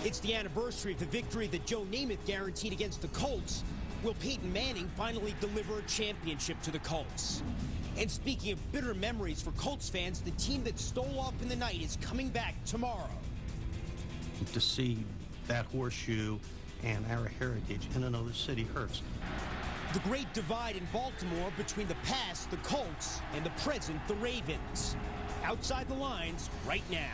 It's the anniversary of the victory that Joe Namath guaranteed against the Colts. Will Peyton Manning finally deliver a championship to the Colts? And speaking of bitter memories for Colts fans, the team that stole off in the night is coming back tomorrow. To see that horseshoe and our heritage in another city hurts. The great divide in Baltimore between the past, the Colts, and the present, the Ravens. Outside the lines right now.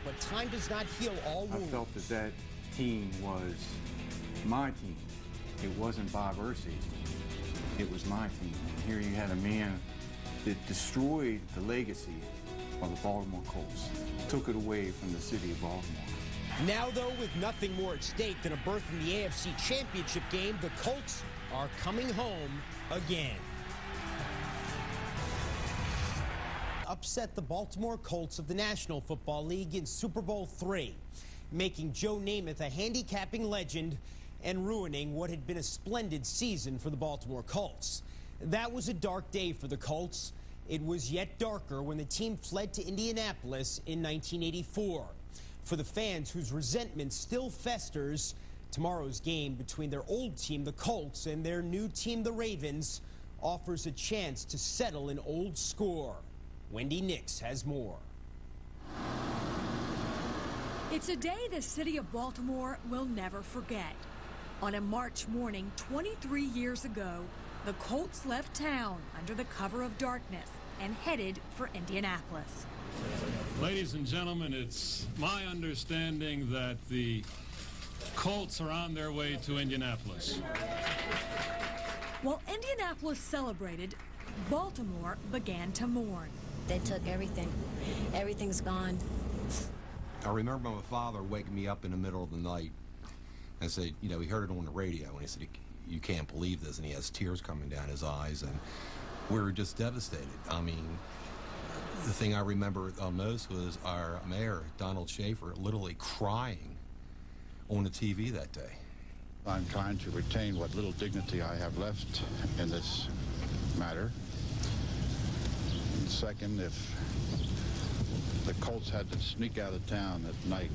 But time does not heal all wounds. I felt that team was my team. It wasn't Bob Irsay's team. It was my team. And here you had a man that destroyed the legacy of the Baltimore Colts, took it away from the city of Baltimore. Now, though, with nothing more at stake than a berth in the AFC Championship game, the Colts are coming home again. Upset the Baltimore Colts of the National Football League in Super Bowl III, making Joe Namath a handicapping legend and ruining what had been a splendid season for the Baltimore Colts. That was a dark day for the Colts. It was yet darker when the team fled to Indianapolis in 1984. For the fans whose resentment still festers, tomorrow's game between their old team, the Colts, and their new team, the Ravens, offers a chance to settle an old score. Wendy Nix has more. It's a day the city of Baltimore will never forget. On a March morning 23 years ago, the Colts left town under the cover of darkness and headed for Indianapolis. Ladies and gentlemen, it's my understanding that the Colts are on their way to Indianapolis. While Indianapolis celebrated, Baltimore began to mourn. They took everything. Everything's gone. I remember my father waking me up in the middle of the night and said, you know, he heard it on the radio, and he said, you can't believe this, and he has tears coming down his eyes, and we were just devastated. I mean, the thing I remember most was our mayor, Donald Schaefer, literally crying on the TV that day. I'm trying to retain what little dignity I have left in this matter. And second, if the Colts had to sneak out of town at night,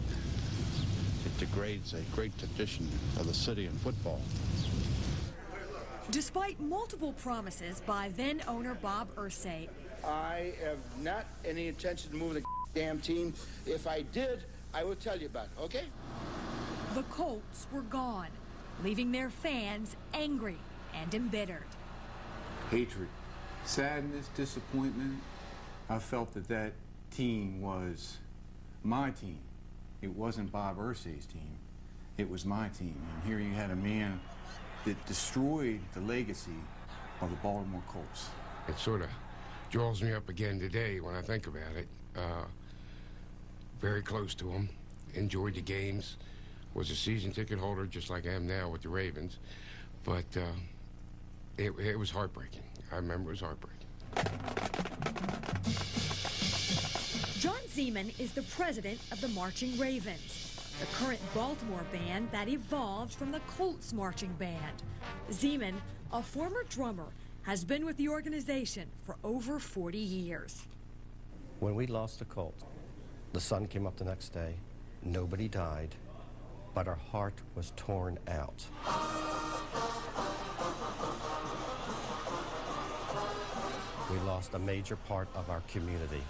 it degrades a great tradition of the city in football. Despite multiple promises by then-owner Bob Irsay, I have not any intention to move the damn team. If I did, I would tell you about it, okay? the Colts were gone, leaving their fans angry and embittered. Hatred, sadness, disappointment. I felt that that team was my team. It wasn't Bob Irsay's team. It was my team. And here you had a man that destroyed the legacy of the Baltimore Colts. It sort of draws me up again today when I think about it. Very close to him, enjoyed the games, was a season ticket holder just like I am now with the Ravens, but it was heartbreaking. I remember it was heartbreaking. John Zeman is the president of the Marching Ravens, the current Baltimore band that evolved from the Colts marching band. Zeman, a former drummer, has been with the organization for over 40 years. When we lost the Colts, the sun came up the next day. Nobody died, but our heart was torn out. We lost a major part of our community.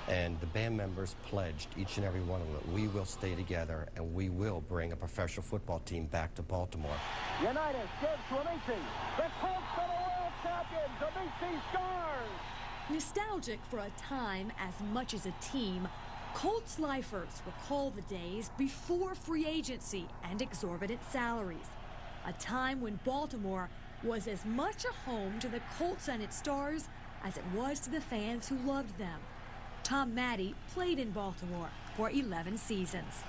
And the band members pledged, each and every one of them, that we will stay together and we will bring a professional football team back to Baltimore. United gives to Amici. The Colts are the world champions. Amici scores! Nostalgic for a time as much as a team, Colts lifers recall the days before free agency and exorbitant salaries. A time when Baltimore was as much a home to the Colts and its stars as it was to the fans who loved them. Tom Maddie played in Baltimore for 11 seasons.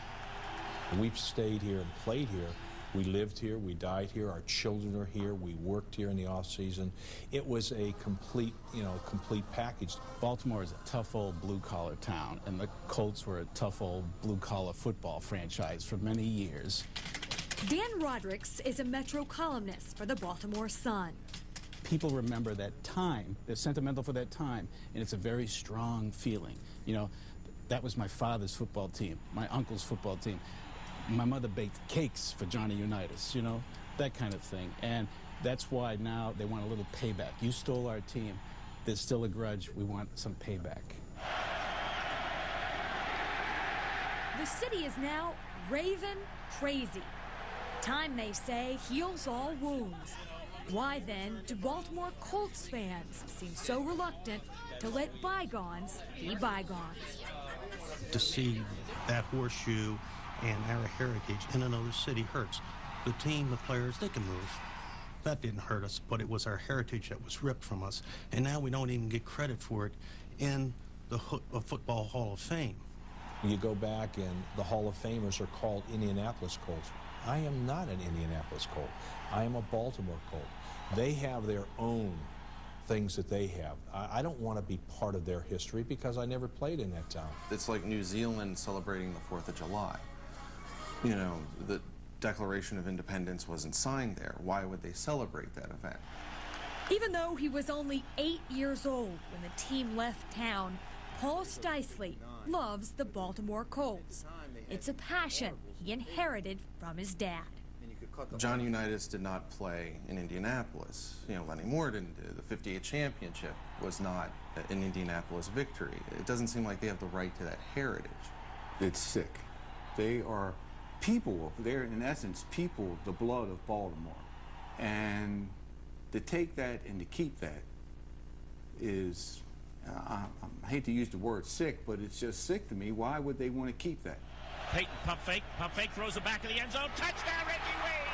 We've stayed here and played here. We lived here, we died here, our children are here, we worked here in the off season. It was a complete, complete package. Baltimore is a tough old blue-collar town, and the Colts were a tough old blue-collar football franchise for many years. Dan Rodricks is a Metro columnist for the Baltimore Sun. People remember that time, they're sentimental for that time, and it's a very strong feeling. That was my father's football team, my uncle's football team. My mother baked cakes for Johnny Unitas, you know, that kind of thing. And that's why now they want a little payback. You stole our team. There's still a grudge. We want some payback. The city is now Raven crazy. Time, they say, heals all wounds. Why then do Baltimore Colts fans seem so reluctant to let bygones be bygones? To see that horseshoe and our heritage in another city hurts. The team, the players, they can move. That didn't hurt us, but it was our heritage that was ripped from us. And now we don't even get credit for it in the Football Hall of Fame. You go back and the Hall of Famers are called Indianapolis Colts. I am not an Indianapolis Colt. I am a Baltimore Colt. They have their own things that they have. I don't want to be part of their history because I never played in that town. It's like New Zealand celebrating the 4th of July. You know, the Declaration of Independence wasn't signed there. Why would they celebrate that event? Even though he was only 8 years old when the team left town, Paul Steisley loves the Baltimore Colts. It's a passion he inherited from his dad. Johnny Unitas did not play in Indianapolis. You know, Lenny Moore didn't do. The 58 championship was not an Indianapolis victory. It doesn't seem like they have the right to that heritage. It's sick. They are people. They're, in essence, people, the blood of Baltimore. And to take that and to keep that is, I hate to use the word sick, but it's just sick to me. Why would they want to keep that? Peyton, pump fake, throws the back of the end zone, touchdown, Reggie Wayne!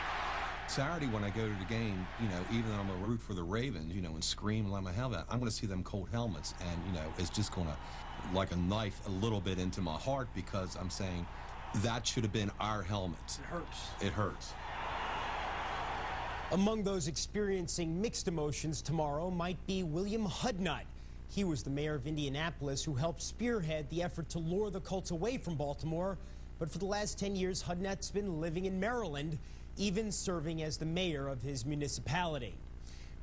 Saturday when I go to the game, you know, even though I'm a root for the Ravens, you know, and scream and let my helmet, I'm going to see them Colt helmets, and, you know, it's just going to, like a knife, a little bit into my heart because I'm saying that should have been our helmets. It hurts. It hurts. Among those experiencing mixed emotions tomorrow might be William Hudnut. He was the mayor of Indianapolis who helped spearhead the effort to lure the Colts away from Baltimore. But for the last 10 years, Hudnut's been living in Maryland, even serving as the mayor of his municipality.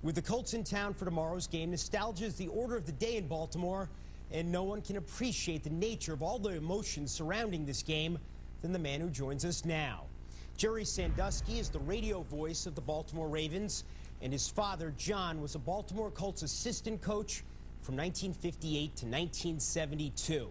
With the Colts in town for tomorrow's game, nostalgia is the order of the day in Baltimore, and no one can appreciate the nature of all the emotions surrounding this game than the man who joins us now. Jerry Sandusky is the radio voice of the Baltimore Ravens, and his father, John, was a Baltimore Colts assistant coach from 1958 to 1972.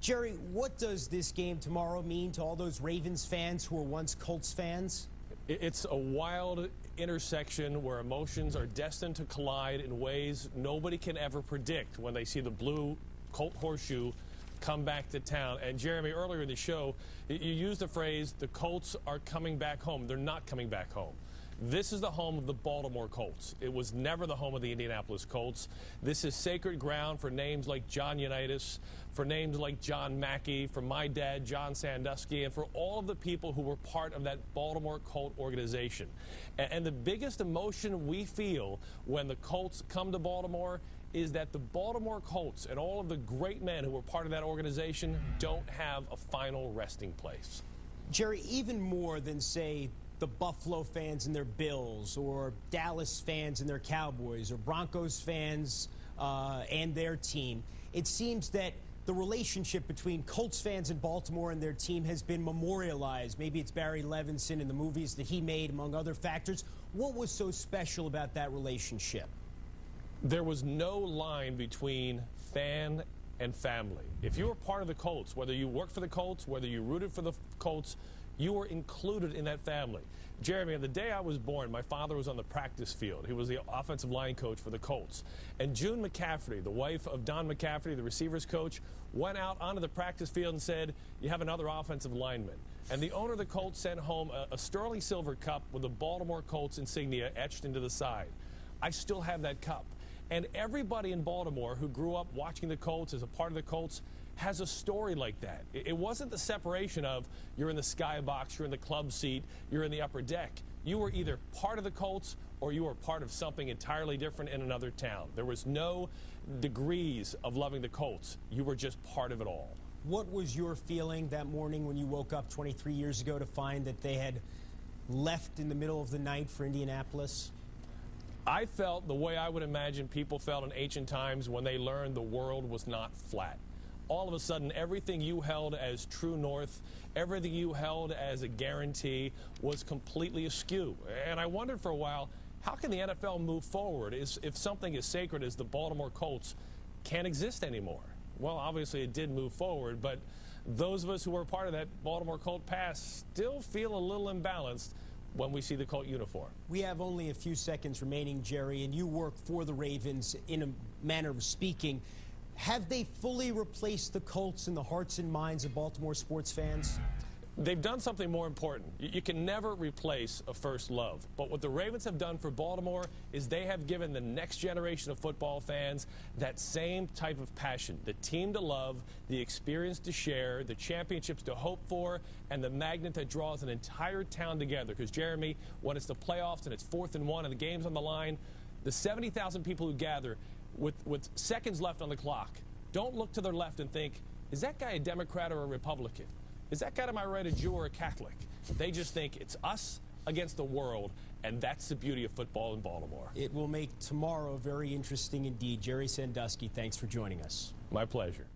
Jerry, what does this game tomorrow mean to all those Ravens fans who were once Colts fans? It's a wild intersection where emotions are destined to collide in ways nobody can ever predict when they see the blue Colt horseshoe come back to town. And Jeremy, earlier in the show, you used the phrase, the Colts are coming back home. They're not coming back home. This is the home of the Baltimore Colts. It was never the home of the Indianapolis Colts. This is sacred ground for names like John Unitas, for names like John Mackey, for my dad, John Sandusky, and for all of the people who were part of that Baltimore Colt organization. And the biggest emotion we feel when the Colts come to Baltimore is that the Baltimore Colts and all of the great men who were part of that organization don't have a final resting place. Jerry, even more than, say, the Buffalo fans and their Bills, or Dallas fans and their Cowboys, or Broncos fans and their team, it seems that the relationship between Colts fans and Baltimore and their team has been memorialized. Maybe it's Barry Levinson and the movies that he made, among other factors. What was so special about that relationship? There was no line between fan and family. If you were part of the Colts, whether you worked for the Colts, whether you rooted for the Colts, you were included in that family. Jeremy, on the day I was born, my father was on the practice field. He was the offensive line coach for the Colts. And June McCafferty, the wife of Don McCafferty, the receivers coach, went out onto the practice field and said, you have another offensive lineman. And the owner of the Colts sent home a sterling silver cup with the Baltimore Colts insignia etched into the side. I still have that cup. And everybody in Baltimore who grew up watching the Colts as a part of the Colts has a story like that. It wasn't the separation of you're in the skybox, you're in the club seat, you're in the upper deck. You were either part of the Colts or you were part of something entirely different in another town. There was no degrees of loving the Colts. You were just part of it all. What was your feeling that morning when you woke up 23 years ago to find that they had left in the middle of the night for Indianapolis? I felt the way I would imagine people felt in ancient times when they learned the world was not flat. all of a sudden everything you held as true north, everything you held as a guarantee was completely askew. And I wondered for a while, how can the NFL move forward if something as sacred as the Baltimore Colts can't exist anymore? Well, obviously it did move forward, but those of us who were part of that Baltimore Colt past still feel a little imbalanced when we see the Colt uniform. We have only a few seconds remaining, Jerry, and you work for the Ravens in a manner of speaking. Have they fully replaced the Colts in the hearts and minds of Baltimore sports fans? They've done something more important. You can never replace a first love. But what the Ravens have done for Baltimore is they have given the next generation of football fans that same type of passion, the team to love, the experience to share, the championships to hope for, and the magnet that draws an entire town together. Because, Jeremy, when it's the playoffs and it's 4th and 1 and the game's on the line, the 70,000 people who gather with seconds left on the clock don't look to their left and think, is that guy a Democrat or a Republican? Is that guy to my right a Jew or a Catholic? They just think it's us against the world, and that's the beauty of football in Baltimore. It will make tomorrow very interesting indeed. Jerry Sandusky, thanks for joining us. My pleasure.